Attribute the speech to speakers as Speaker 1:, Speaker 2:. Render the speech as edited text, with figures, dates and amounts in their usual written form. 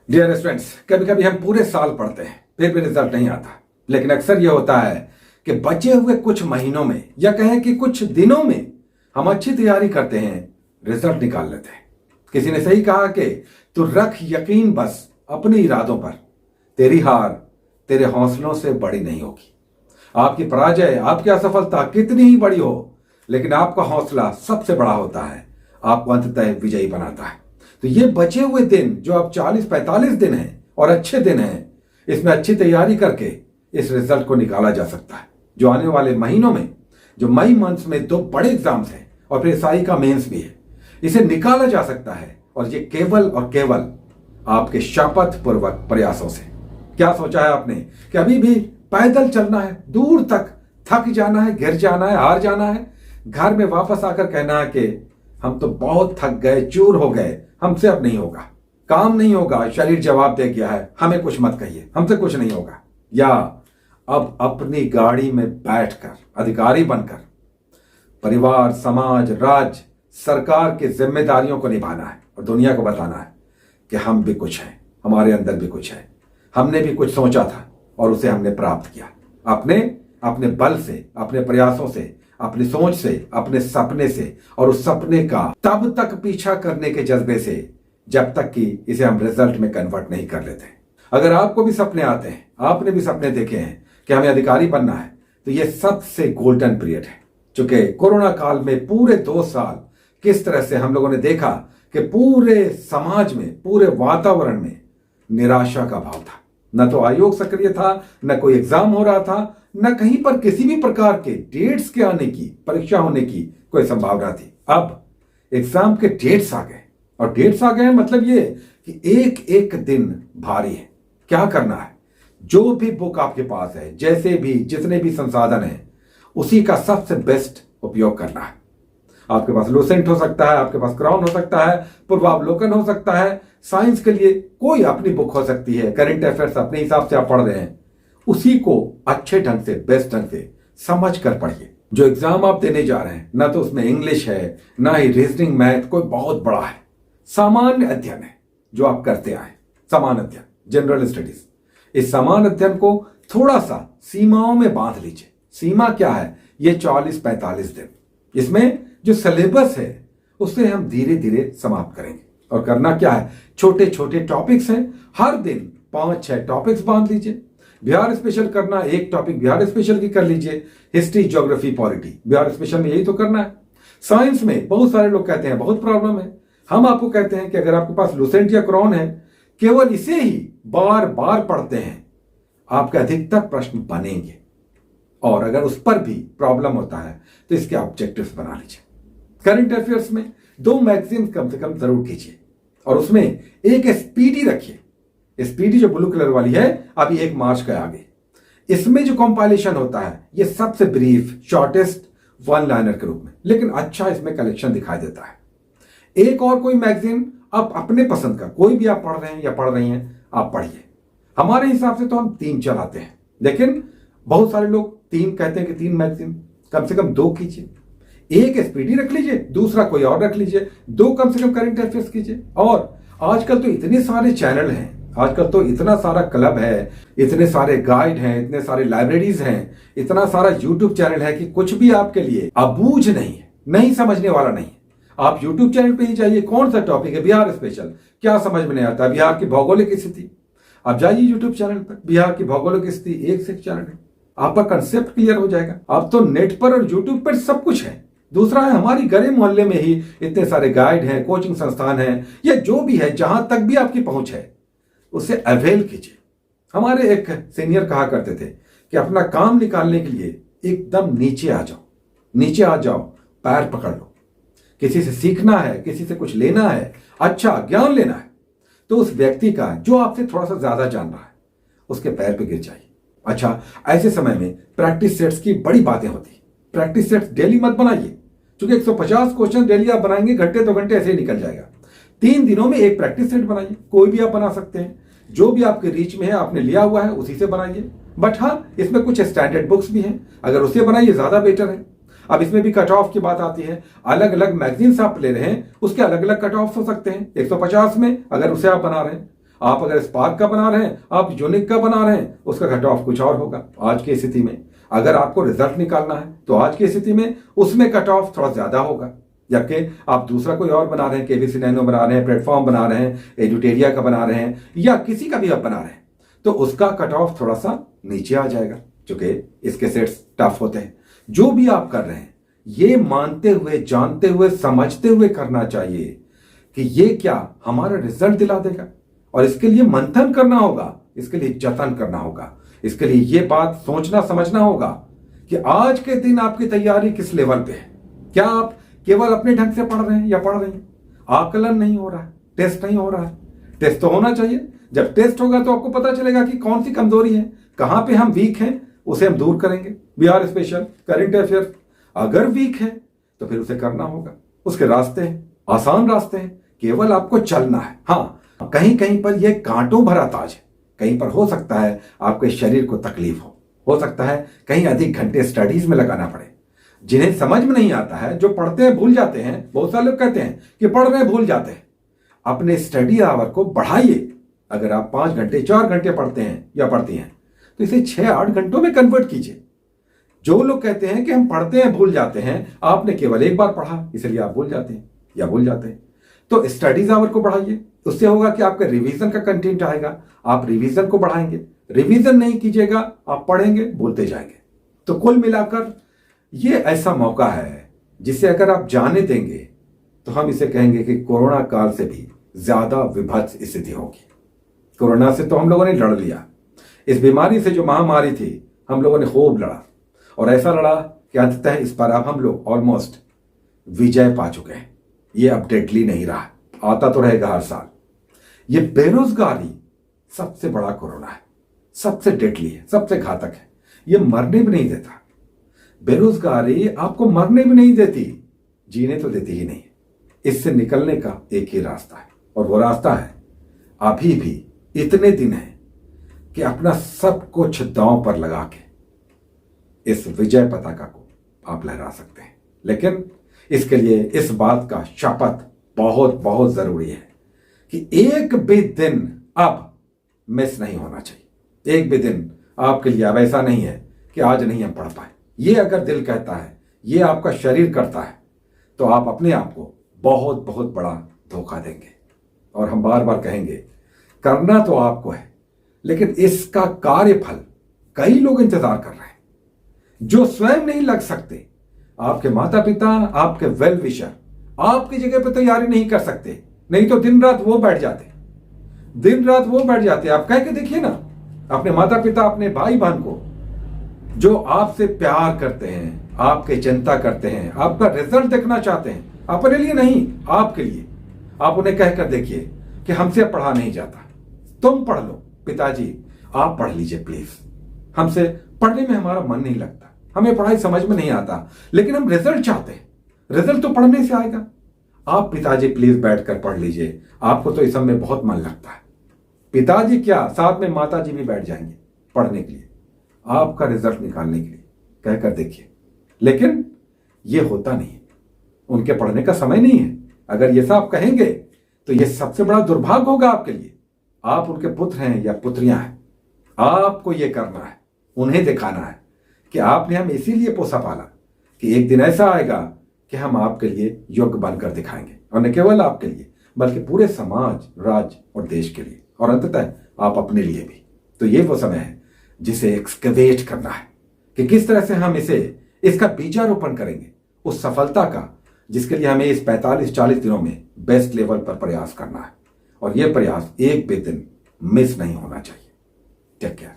Speaker 1: Dear students, कभी कभी हम पूरे साल पढ़ते हैं फिर भी रिजल्ट नहीं आता। लेकिन अक्सर यह होता है कि बचे हुए कुछ महीनों में या कहें कि कुछ दिनों में हम अच्छी तैयारी करते हैं, रिजल्ट निकाल लेते हैं। किसी ने सही कहा कि तू रख यकीन बस अपने इरादों पर, तेरी हार तेरे हौसलों से बड़ी नहीं होगी। आपकी पराजय, आपकी असफलता कितनी ही बड़ी हो, लेकिन आपका हौसला सबसे बड़ा होता है, आपको अंततः विजयी बनाता है। तो ये बचे हुए दिन जो अब 40-45 दिन हैं और अच्छे दिन हैं, इसमें अच्छी तैयारी करके इस रिजल्ट को निकाला जा सकता है। जो आने वाले महीनों में, जो मई मंथ्स में 2 बड़े एग्जाम्स हैं और फिर एसआई का मेंस भी है, इसे निकाला जा सकता है। और ये केवल और केवल आपके शपथ पूर्वक प्रयासों से। क्या सोचा है आपने कि अभी भी पैदल चलना है, दूर तक थक जाना है, गिर जाना है, हार जाना है, घर में वापस आकर कहना है कि हम तो बहुत थक गए, चूर हो गए, हमसे अब नहीं होगा, काम नहीं होगा, शरीर जवाब दे गया है, हमें कुछ मत कहिए, हमसे कुछ नहीं होगा। या अब अपनी गाड़ी में बैठकर अधिकारी बनकर परिवार, समाज, राज्य, सरकार की जिम्मेदारियों को निभाना है और दुनिया को बताना है कि हम भी कुछ हैं, हमारे अंदर भी कुछ है, हमने भी कुछ सोचा था और उसे हमने प्राप्त किया। अपने बल से, अपने प्रयासों से, अपनी सोच से, अपने सपने से, और उस सपने का तब तक पीछा करने के जज्बे से जब तक कि इसे हम रिजल्ट में कन्वर्ट नहीं कर लेते। अगर आपको भी सपने आते हैं, आपने भी सपने देखे हैं कि हमें अधिकारी बनना है, तो ये सबसे गोल्डन पीरियड है। चूंकि कोरोना काल में पूरे 2 साल किस तरह से हम लोगों ने देखा कि पूरे समाज में, पूरे वातावरण में निराशा का भाव था। न तो आयोग सक्रिय था, न कोई एग्जाम हो रहा था, न कहीं पर किसी भी प्रकार के डेट्स के आने की, परीक्षा होने की कोई संभावना थी। अब एग्जाम के डेट्स आ गए, और डेट्स आ गए मतलब ये कि एक एक दिन भारी है। क्या करना है? जो भी बुक आपके पास है, जैसे भी जितने भी संसाधन हैं, उसी का सबसे बेस्ट उपयोग करना है। आपके पास लुसेंट हो सकता है, आपके पास क्राउन हो सकता है, पूर्वावलोकन हो सकता है, साइंस के लिए कोई अपनी बुक हो सकती है, करंट अफेयर्स अपने हिसाब से आप पढ़ रहे हैं, उसी को अच्छे ढंग से, बेस्ट ढंग से समझ कर पढ़िए। जो एग्जाम आप देने जा रहे हैं, ना तो उसमें इंग्लिश है, ना ही रीजनिंग, मैथ कोई बहुत बड़ा है, सामान्य अध्ययन है जो आप करते आए, सामान्य अध्ययन, जनरल स्टडीज। इस सामान्य अध्ययन को थोड़ा सा सीमाओं में बांध लीजिए। सीमा क्या है? ये 40-45 दिन। इसमें जो सिलेबस है उसे हम धीरे धीरे समाप्त करेंगे। और करना क्या है? छोटे छोटे टॉपिक्स हैं, हर दिन 5-6 टॉपिक्स बांध लीजिए। बिहार स्पेशल करना, एक टॉपिक बिहार स्पेशल की कर लीजिए, history, geography, polity, Bihar special में यही तो करना है। साइंस में बहुत सारे लोग कहते हैं बहुत प्रॉब्लम है। हम आपको कहते हैं कि अगर आपके पास लुसेंट या क्रॉन है, केवल इसे ही बार बार पढ़ते हैं, आपके अधिकतर प्रश्न बनेंगे। और अगर उस पर भी प्रॉब्लम होता है तो इसके ऑब्जेक्टिव्स बना लीजिए। करंट अफेयर्स में 2 मैगजीन कम से कम जरूर कीजिए, और उसमें एक स्पीडी रखिए। स्पीडी जो ब्लू कलर वाली है, अभी 1 मार्च का आगे, इसमें जो कंपाइलेशन होता है ये सबसे ब्रीफ, शॉर्टेस्ट, 1 लाइनर के रूप में, लेकिन अच्छा इसमें कलेक्शन दिखाई देता है। एक और कोई मैगजीन आप अपने पसंद का, कोई भी आप पढ़ रहे हैं या पढ़ रही हैं, आप पढ़िए। हमारे हिसाब से तो हम 3 चलाते हैं, लेकिन बहुत सारे लोग 3 कहते हैं कि 3 मैगजीन, कम से कम 2 कीजिए। एक स्पीडी रख लीजिए, दूसरा कोई और रख लीजिए, 2 कम से कम करंट अफेयर्स कीजिए। और आजकल तो इतने सारे चैनल हैं, आजकल तो इतना सारा क्लब है, इतने सारे गाइड हैं, इतने सारे लाइब्रेरीज हैं, इतना सारा यूट्यूब चैनल है कि कुछ भी आपके लिए अबूझ नहीं है, नहीं समझने वाला नहीं है। आप यूट्यूब चैनल पे ही जाइए, कौन सा टॉपिक है, बिहार स्पेशल, क्या समझ में नहीं आता, बिहार की भौगोलिक स्थिति, आप जाइए यूट्यूब चैनल पर, बिहार की भौगोलिक स्थिति, एक से एक चैनल है, आपका कंसेप्ट क्लियर हो जाएगा। अब तो नेट पर और यूट्यूब पर सब कुछ है। दूसरा है, हमारी गली मोहल्ले में ही इतने सारे गाइड हैं, कोचिंग संस्थान हैं, या जो भी है, जहां तक भी आपकी पहुंच है उसे अवेल कीजिए। हमारे एक सीनियर कहा करते थे कि अपना काम निकालने के लिए एकदम नीचे आ जाओ, नीचे आ जाओ, पैर पकड़ लो। किसी से सीखना है, किसी से कुछ लेना है, अच्छा ज्ञान लेना है, तो उस व्यक्ति का जो आपसे थोड़ा सा ज्यादा जान रहा है, उसके पैर पे गिर जाइए। अच्छा, ऐसे समय में प्रैक्टिस सेट्स की बड़ी बातें होती। प्रैक्टिस सेट्स डेली मत बनाइए, क्योंकि 150 क्वेश्चन डेली आप बनाएंगे, घंटे 2 घंटे ऐसे ही निकल जाएगा। 3 दिनों में एक प्रैक्टिस सेट बनाइए, कोई भी आप बना सकते हैं, जो भी आपके रीच में है, आपने लिया हुआ है उसी से बनाइए। बट हाँ, इसमें कुछ स्टैंडर्ड बुक्स भी हैं, अगर उसे बनाइए ज्यादा बेटर है। अब इसमें भी कट ऑफ की बात आती है, अलग अलग मैगजीन्स आप ले रहे हैं, उसके अलग अलग कट ऑफ हो सकते हैं। 150 में अगर उसे आप बना रहे हैं, आप अगर स्पार्क का बना रहे हैं, आप यूनिक का बना रहे हैं, उसका कट ऑफ कुछ और होगा। आज की स्थिति में अगर आपको रिजल्ट निकालना है तो आज की स्थिति में उसमें कट ऑफ थोड़ा ज्यादा होगा। जबकि आप दूसरा कोई और बना रहे हैं, केबीसी नैनो बना रहे हैं, प्लेटफॉर्म बना रहे हैं, एडुटेरिया का बना रहे हैं, या किसी का भी आप बना रहे हैं, तो उसका कट ऑफ थोड़ा सा नीचे आ जाएगा, क्योंकि इसके सेट्स टफ होते हैं। जो भी आप कर रहे हैं, ये मानते हुए, जानते हुए, समझते हुए करना चाहिए कि ये क्या हमारा रिजल्ट दिला देगा, और इसके लिए मंथन करना होगा, इसके लिए जतन करना होगा, इसके लिए ये बात सोचना समझना होगा कि आज के दिन आपकी तैयारी किस लेवल पे है। क्या आप केवल अपने ढंग से पढ़ रहे हैं या पढ़ रहे हैं? आकलन नहीं हो रहा है, टेस्ट नहीं हो रहा है। टेस्ट तो होना चाहिए। जब टेस्ट होगा तो आपको पता चलेगा कि कौन सी कमजोरी है, कहां पे हम वीक हैं, उसे हम दूर करेंगे। बिहार स्पेशल, करंट अफेयर, अगर वीक है तो फिर उसे करना होगा। उसके रास्ते हैं, आसान रास्ते हैं, केवल आपको चलना है। हाँ, कहीं कहीं पर यह कांटों भरा ताज है, कहीं पर हो सकता है आपके शरीर को तकलीफ हो सकता है कहीं अधिक घंटे स्टडीज में लगाना पड़े। जिन्हें समझ में नहीं आता है, जो पढ़ते हैं भूल जाते हैं, बहुत सारे लोग कहते हैं कि पढ़ रहे हैं भूल जाते हैं, अपने स्टडी आवर को बढ़ाइए। अगर आप 5 घंटे 4 घंटे पढ़ते हैं या पढ़ती हैं तो इसे 6-8 घंटों में कन्वर्ट कीजिए। जो लोग कहते हैं कि हम पढ़ते हैं भूल जाते हैं, आपने केवल एक बार पढ़ा इसलिए आप भूल जाते हैं या भूल जाते हैं। तो स्टडीज आवर को बढ़ाइए। उससे होगा कि आपका रिवीजन का कंटेंट आएगा, आप रिवीजन को बढ़ाएंगे। रिवीजन नहीं कीजिएगा, आप पढ़ेंगे भूलते जाएंगे। तो कुल मिलाकर ये ऐसा मौका है जिसे अगर आप जाने देंगे तो हम इसे कहेंगे कि कोरोना काल से भी ज्यादा विभत्स स्थिति होगी। कोरोना से तो हम लोगों ने लड़ लिया, इस बीमारी से जो महामारी थी हम लोगों ने खूब लड़ा, और ऐसा लड़ा कि अंततः इस पर अब हम लोग ऑलमोस्ट विजय पा चुके हैं। ये अब डेडली नहीं रहा, आता तो रहेगा हर साल। ये बेरोजगारी सबसे बड़ा कोरोना है, सबसे डेडली है, सबसे घातक है। ये मरने भी नहीं देता। बेरोजगारी आपको मरने भी नहीं देती, जीने तो देती ही नहीं। इससे निकलने का एक ही रास्ता है, और वो रास्ता है अभी भी इतने दिन है कि अपना सब कुछ दांव पर लगा के इस विजय पताका को आप लहरा सकते हैं। लेकिन इसके लिए इस बात का शपथ बहुत बहुत जरूरी है कि एक भी दिन अब मिस नहीं होना चाहिए। एक भी दिन आपके लिए अब ऐसा नहीं है कि आज नहीं हम पढ़ पाए। ये अगर दिल कहता है, ये आपका शरीर करता है, तो आप अपने आप को बहुत बहुत बड़ा धोखा देंगे। और हम बार बार कहेंगे, करना तो आपको है, लेकिन इसका कार्यफल कई लोग इंतजार कर रहे हैं जो स्वयं नहीं लग सकते। आपके माता पिता, आपके वेल विशर आपकी जगह पर तैयारी नहीं कर सकते, नहीं तो दिन रात वो बैठ जाते, दिन रात वो बैठ जाते। आप कह के देखिए ना अपने माता पिता, अपने भाई बहन को जो आपसे प्यार करते हैं, आपकी चिंता करते हैं, आपका रिजल्ट देखना चाहते हैं, अपने लिए नहीं आपके लिए। आप उन्हें कहकर देखिए कि हमसे पढ़ा नहीं जाता, तुम पढ़ लो। पिताजी आप पढ़ लीजिए प्लीज, हमसे पढ़ने में हमारा मन नहीं लगता, हमें पढ़ाई समझ में नहीं आता, लेकिन हम रिजल्ट चाहते हैं, रिजल्ट तो पढ़ने से आएगा। आप पिताजी प्लीज बैठकर पढ़ लीजिए, आपको तो इस सब में बहुत मन लगता है। पिताजी क्या, साथ में माताजी भी बैठ जाएंगे पढ़ने के लिए, आपका रिजल्ट निकालने के लिए। कहकर देखिए, लेकिन ये होता नहीं है, उनके पढ़ने का समय नहीं है। अगर ये सब कहेंगे तो ये सबसे बड़ा दुर्भाग्य होगा आपके लिए। आप उनके पुत्र हैं या पुत्रियां हैं, आपको ये करना है, उन्हें दिखाना है कि आपने हम इसीलिए पोसा पाला कि एक दिन ऐसा आएगा कि हम आपके लिए योग्य बनकर दिखाएंगे, और न केवल आपके लिए बल्कि पूरे समाज, राज्य और देश के लिए, और अंततः आप अपने लिए भी। तो ये वो समय है जिसे एक्सकवेट करना है कि किस तरह से हम इसका बीजारोपण करेंगे, उस सफलता का जिसके लिए हमें इस 45-40 दिनों में बेस्ट लेवल पर प्रयास करना है। और यह प्रयास एक भी दिन मिस नहीं होना चाहिए। Take care.